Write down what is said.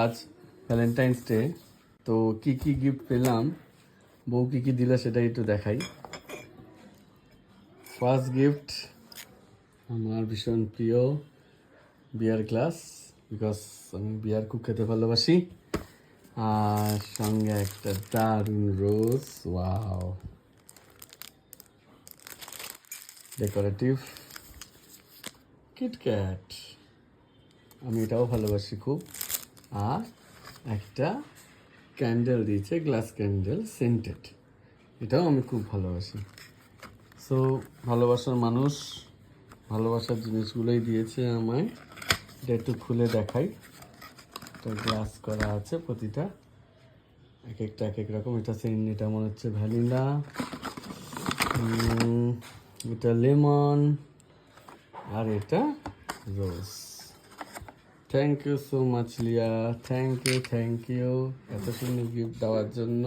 আজ Valentine's day, তো কি কি গিফট পেলাম, বউ কি কি দিল সেটা একটু দেখাই। ফার্স্ট গিফট আমার ভীষণ প্রিয় বিয়ার গ্লাস, বিকজ আমি বিয়ার খুব খেতে ভালোবাসি। আর সঙ্গে একটা দারুণ রোজ, ওয়াও, ডেকোরেটিভ কিটক্যাট, আমি এটাও ভালোবাসি খুব। আর একটা ক্যান্ডেল দিয়েছে, গ্লাস ক্যান্ডেল সেন্টেড, এটাও আমি খুব ভালোবাসি। সো ভালোবাসার মানুষ ভালোবাসার জিনিসগুলোই দিয়েছে আমায়। এটা একটু খুলে দেখাই। এটা গ্লাস করা আছে, প্রতিটা এক একটা এক এক রকম। এটা এটা মনে হচ্ছে ভ্যানিলা, এটা লেমন, আর এটা রোজ। থ্যাংক ইউ সো মাচ লিয়া, থ্যাংক ইউ এত সুন্দর গিফট দেওয়ার জন্য।